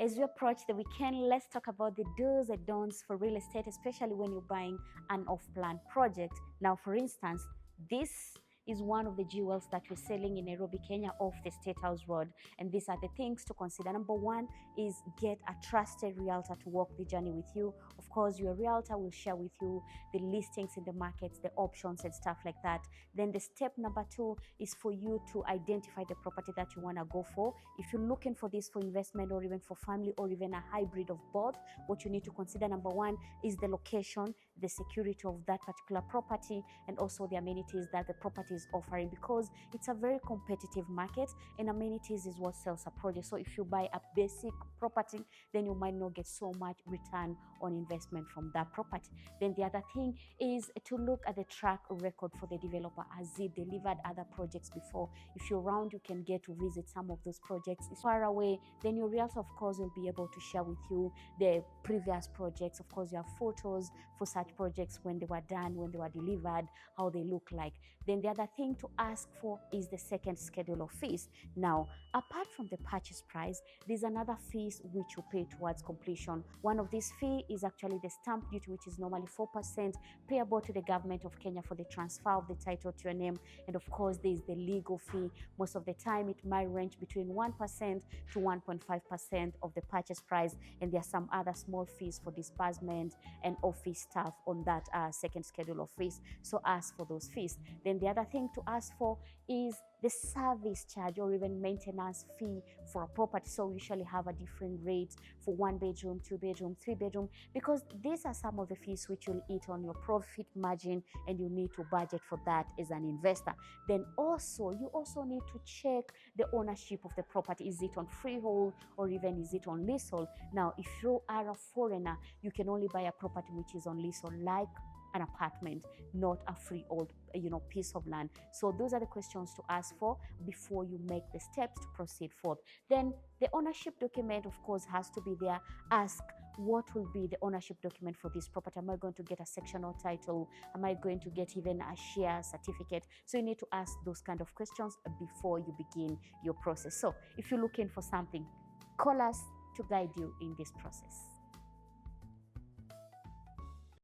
As we approach the weekend, let's talk about the do's and don'ts for real estate, especially when you're buying an off-plan project. Now, for instance, this is one of the jewels that we're selling in Nairobi, Kenya, off the State House Road. And these are the things to consider. Number one is get a trusted realtor to walk the journey with you. Of course, your realtor will share with you the listings in the markets, the options and stuff like that. Then the step number two is for you to identify the property that you want to go for. If you're looking for this for investment or even for family or even a hybrid of both, what you need to consider, number one, is the location, the security of that particular property, and also the amenities that the property is offering, because it's a very competitive market and amenities is what sells a project. So if you buy a basic property, then you might not get so much return on investment from that property. Then the other thing is to look at the track record for the developer. Has he delivered other projects before? If you're around, you can get to visit some of those projects. If far away, then your realtor, of course, will be able to share with you the previous projects. Of course, you have photos for such projects, when they were done, when they were delivered, how they look like. Then the other thing to ask for is the second schedule of fees. Now, apart from the purchase price, there's another fees which you pay towards completion. One of these fees is actually the stamp duty, which is normally 4% payable to the government of Kenya for the transfer of the title to your name. And of course, there's the legal fee. Most of the time, it might range between 1% to 1.5% of the purchase price. And there are some other small fees for disbursement and office staff on that second schedule of fees. So ask for those fees. Then the other thing to ask for is the service charge or even maintenance fee for a property. So we usually have a different rate for 1 bedroom, 2 bedroom, 3 bedroom, because these are some of the fees which will eat on your profit margin, and you need to budget for that as an investor. Then also, you also need to check the ownership of the property. Is it on freehold or even is it on leasehold? Now, if you are a foreigner, you can only buy a property which is on leasehold, like an apartment, not a freehold, piece of land. So those are the questions to ask for before you make the steps to proceed forth. Then the ownership document, of course, has to be there. Ask, what will be the ownership document for this property? Am I going to get a sectional title? Am I going to get even a share certificate? So you need to ask those kind of questions before you begin your process. So if you're looking for something, call us to guide you in this process.